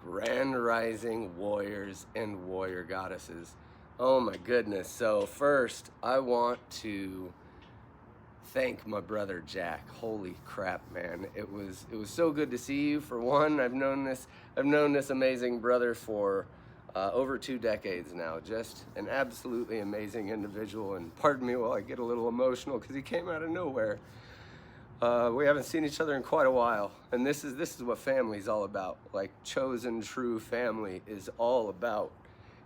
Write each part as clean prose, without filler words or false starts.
Grand Rising warriors and warrior goddesses. Oh my goodness. So first, I want to thank my brother Jack. Holy crap, man. It was so good to see you. For one, I've known this amazing brother for over 2 decades now. Just an absolutely amazing individual, and pardon me while I get a little emotional because he came out of nowhere. We haven't seen each other in quite a while, and this is what family's all about. Like, chosen true family is all about.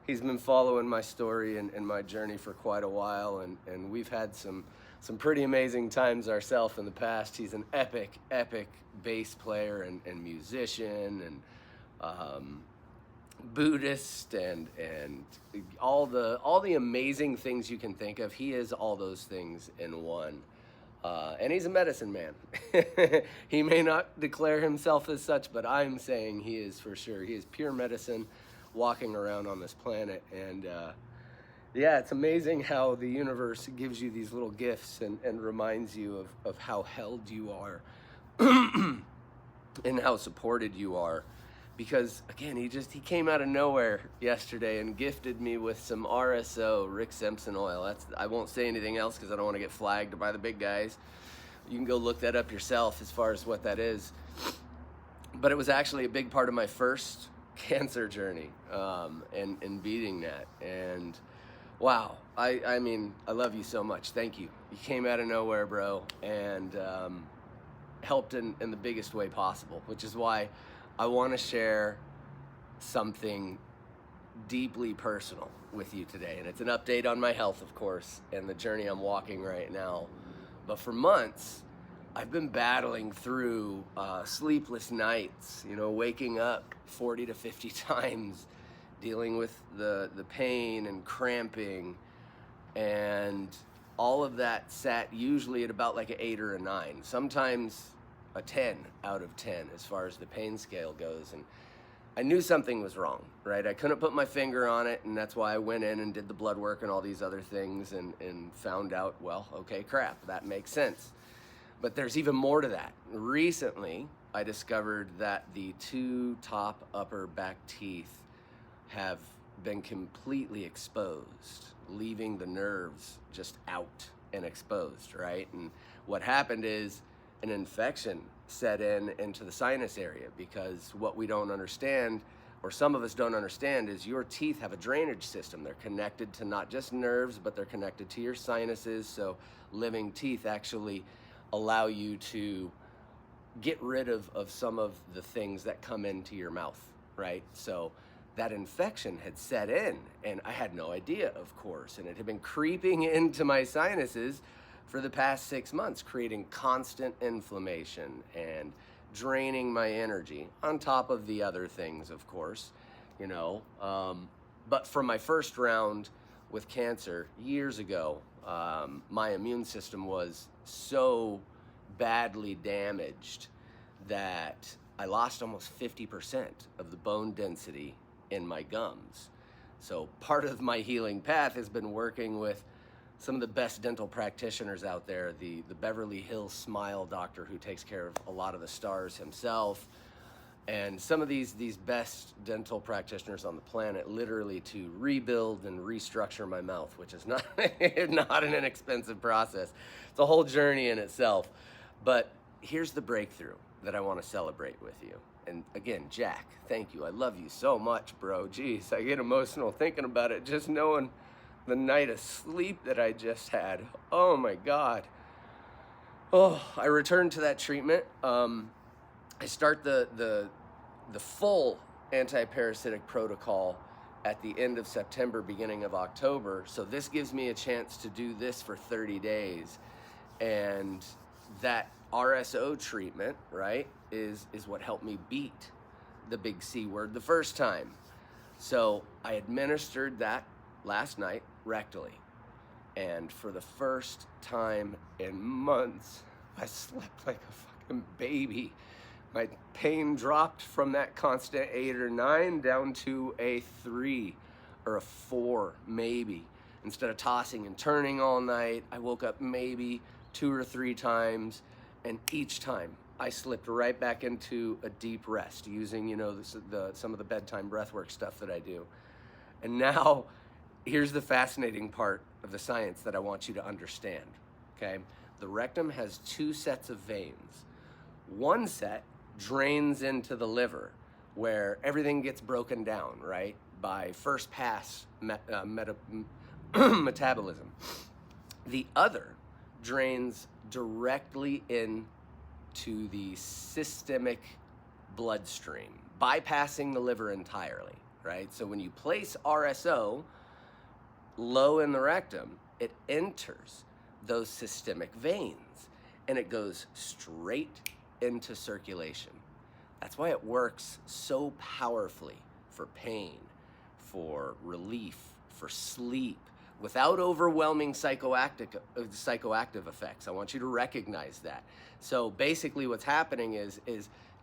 He's been following my story and my journey for quite a while, and we've had some pretty amazing times ourselves in the past. He's an epic bass player and musician and Buddhist and all the amazing things you can think of. He is all those things in one. And he's a medicine man. He may not declare himself as such, but I'm saying he is for sure. He is pure medicine walking around on this planet. And yeah, it's amazing how the universe gives you these little gifts and reminds you of how held you are and how supported you are. Because again, he came out of nowhere yesterday and gifted me with some RSO, Rick Simpson oil. I won't say anything else because I don't want to get flagged by the big guys. You can go look that up yourself as far as what that is. But it was actually a big part of my first cancer journey and beating that. And wow, I mean, I love you so much. Thank you. You came out of nowhere, bro, and helped in the biggest way possible, which is why I want to share something deeply personal with you today. And it's an update on my health, of course, and the journey I'm walking right now. But for months, I've been battling through sleepless nights, waking up 40 to 50 times, dealing with the pain and cramping, and all of that sat usually at about like an 8 or a 9. Sometimes a 10 out of 10 as far as the pain scale goes. And I knew something was wrong, right? I couldn't put my finger on it, and that's why I went in and did the blood work and all these other things and found out, well, okay, crap, that makes sense. But there's even more to that. Recently, I discovered that the 2 top upper back teeth have been completely exposed, leaving the nerves just out and exposed, right? And what happened is an infection set into the sinus area, because what we don't understand, or some of us don't understand, is your teeth have a drainage system. They're connected to not just nerves, but they're connected to your sinuses. So living teeth actually allow you to get rid of some of the things that come into your mouth, right? So that infection had set in, and I had no idea, of course, and it had been creeping into my sinuses for the past 6 months, creating constant inflammation and draining my energy, on top of the other things, of course, But from my first round with cancer years ago, my immune system was so badly damaged that I lost almost 50% of the bone density in my gums. So part of my healing path has been working with some of the best dental practitioners out there, the Beverly Hills Smile doctor who takes care of a lot of the stars himself, and some of these best dental practitioners on the planet, literally to rebuild and restructure my mouth, which is not an inexpensive process. It's a whole journey in itself. But here's the breakthrough that I want to celebrate with you. And again, Jack, thank you. I love you so much, bro. Jeez, I get emotional thinking about it, just knowing the night of sleep that I just had. Oh my God. Oh, I returned to that treatment. I start the full anti-parasitic protocol at the end of September, beginning of October. So this gives me a chance to do this for 30 days. And that RSO treatment, right, is what helped me beat the big C word the first time. So I administered that last night rectally, and for the first time in months, I slept like a fucking baby. My pain dropped from that constant 8 or 9 down to a 3 or a 4 maybe. Instead of tossing and turning all night, I woke up maybe 2 or 3 times, and each time I slipped right back into a deep rest using, some of the bedtime breathwork stuff that I do. And now, here's the fascinating part of the science that I want you to understand, okay? The rectum has two sets of veins. One set drains into the liver, where everything gets broken down, right? By first pass metabolism. The other drains directly into the systemic bloodstream, bypassing the liver entirely, right? So when you place RSO low in the rectum, it enters those systemic veins and it goes straight into circulation. That's why it works so powerfully for pain, for relief, for sleep, without overwhelming psychoactive effects. I want you to recognize that. So basically what's happening is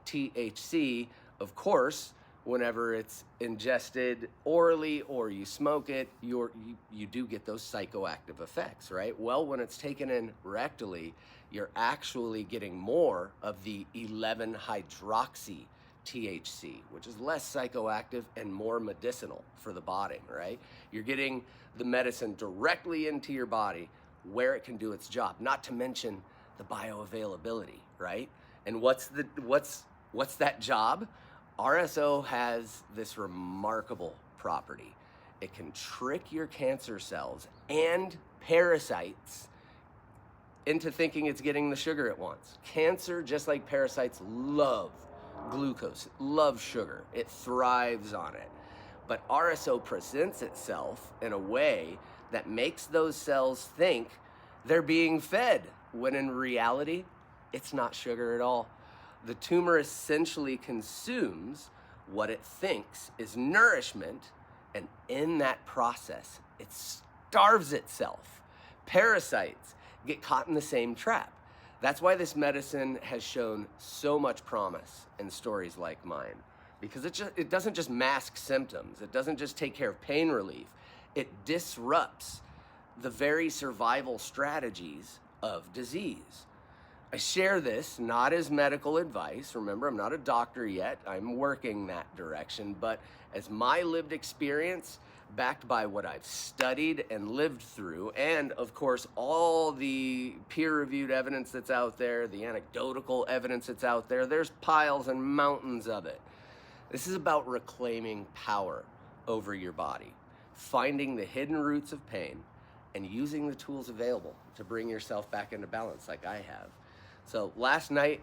THC, of course, whenever it's ingested orally or you smoke it, you do get those psychoactive effects, right? Well, when it's taken in rectally, you're actually getting more of the 11-hydroxy THC, which is less psychoactive and more medicinal for the body, right? You're getting the medicine directly into your body where it can do its job, not to mention the bioavailability, right? And what's that job? RSO has this remarkable property. It can trick your cancer cells and parasites into thinking it's getting the sugar it wants. Cancer, just like parasites, love glucose, love sugar. It thrives on it. But RSO presents itself in a way that makes those cells think they're being fed, when in reality, it's not sugar at all. The tumor essentially consumes what it thinks is nourishment, and in that process, it starves itself. Parasites get caught in the same trap. That's why this medicine has shown so much promise in stories like mine, because it doesn't just mask symptoms. It doesn't just take care of pain relief. It disrupts the very survival strategies of disease. I share this not as medical advice. Remember, I'm not a doctor yet. I'm working that direction, but as my lived experience, backed by what I've studied and lived through, and of course, all the peer-reviewed evidence that's out there, the anecdotal evidence that's out there, there's piles and mountains of it. This is about reclaiming power over your body, finding the hidden roots of pain, and using the tools available to bring yourself back into balance like I have. So last night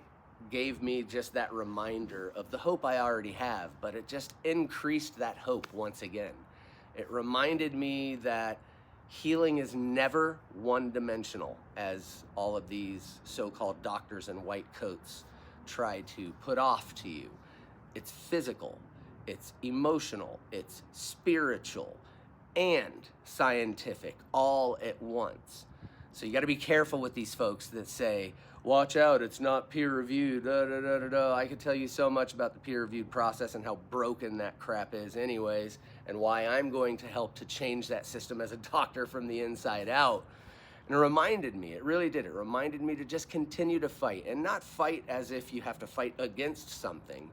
gave me just that reminder of the hope I already have, but it just increased that hope once again. It reminded me that healing is never one-dimensional, as all of these so-called doctors in white coats try to put off to you. It's physical, it's emotional, it's spiritual, and scientific all at once. So you got to be careful with these folks that say, watch out, it's not peer-reviewed, I could tell you so much about the peer-reviewed process and how broken that crap is anyways, and why I'm going to help to change that system as a doctor from the inside out. And it reminded me, it really did, it reminded me to just continue to fight, and not fight as if you have to fight against something,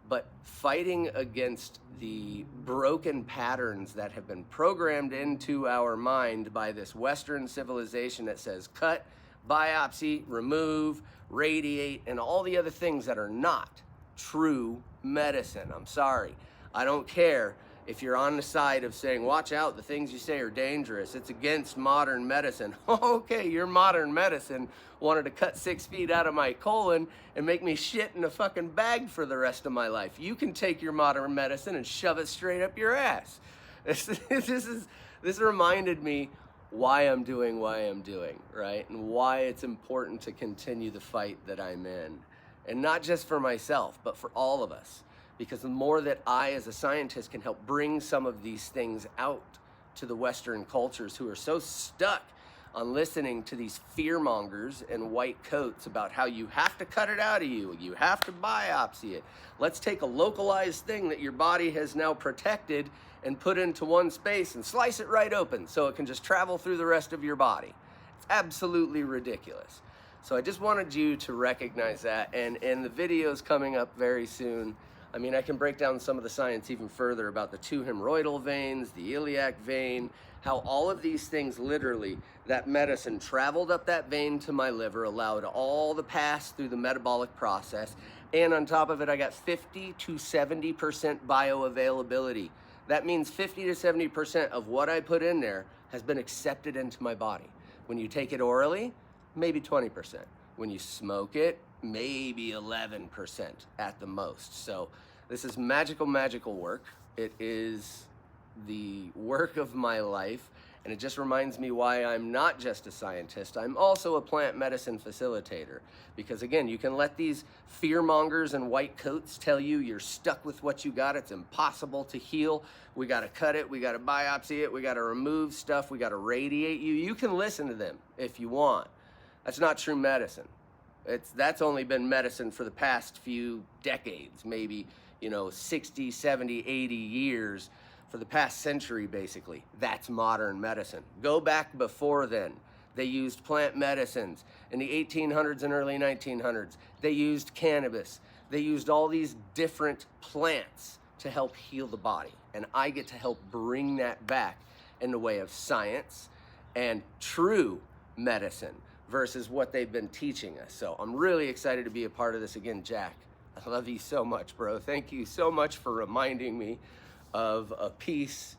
but fighting against the broken patterns that have been programmed into our mind by this Western civilization that says cut, biopsy, remove, radiate, and all the other things that are not true medicine. I'm sorry. I don't care if you're on the side of saying, watch out, the things you say are dangerous. It's against modern medicine. Okay, your modern medicine wanted to cut 6 feet out of my colon and make me shit in a fucking bag for the rest of my life. You can take your modern medicine and shove it straight up your ass. This reminded me why I'm doing, right? And why it's important to continue the fight that I'm in. And not just for myself, but for all of us. Because the more that I, as a scientist, can help bring some of these things out to the Western cultures who are so stuck on listening to these fearmongers in white coats about how you have to cut it out of you, you have to biopsy it. Let's take a localized thing that your body has now protected and put into one space and slice it right open so it can just travel through the rest of your body. It's absolutely ridiculous. So I just wanted you to recognize that, and the video's coming up very soon. I mean, I can break down some of the science even further about the two hemorrhoidal veins, the iliac vein, how all of these things, literally, that medicine traveled up that vein to my liver, allowed all the pass through the metabolic process, and on top of it, I got 50 to 70% bioavailability. That means 50 to 70% of what I put in there has been accepted into my body. When you take it orally, maybe 20%. When you smoke it, maybe 11% at the most. So this is magical, magical work. It is the work of my life, and it just reminds me why I'm not just a scientist. I'm also a plant medicine facilitator, because again, you can let these fear mongers in white coats tell you you're stuck with what you got, it's impossible to heal, we got to cut it, we got to biopsy it, we got to remove stuff, we got to radiate you. You can listen to them if you want. That's not true medicine. That's only been medicine for the past few decades, maybe, 60, 70, 80 years, for the past century, basically. That's modern medicine. Go back before then. They used plant medicines. In the 1800s and early 1900s, they used cannabis. They used all these different plants to help heal the body. And I get to help bring that back in the way of science and true medicine versus what they've been teaching us. So I'm really excited to be a part of this. Again, Jack, I love you so much, bro. Thank you so much for reminding me of a piece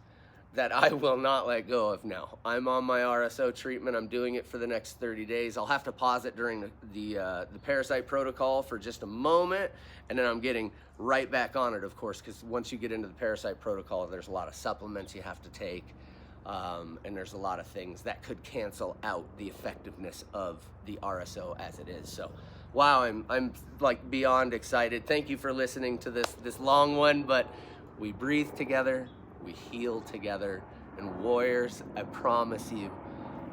that I will not let go of now. I'm on my RSO treatment. I'm doing it for the next 30 days. I'll have to pause it during the parasite protocol for just a moment, and then I'm getting right back on it, of course, because once you get into the parasite protocol, there's a lot of supplements you have to take, and there's a lot of things that could cancel out the effectiveness of the RSO as it is. So, wow, I'm like beyond excited. Thank you for listening to this long one, but we breathe together, we heal together, and warriors, I promise you,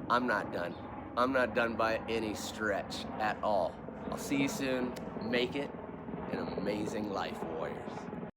I'm not done. I'm not done by any stretch at all. I'll see you soon. Make it an amazing life, warriors.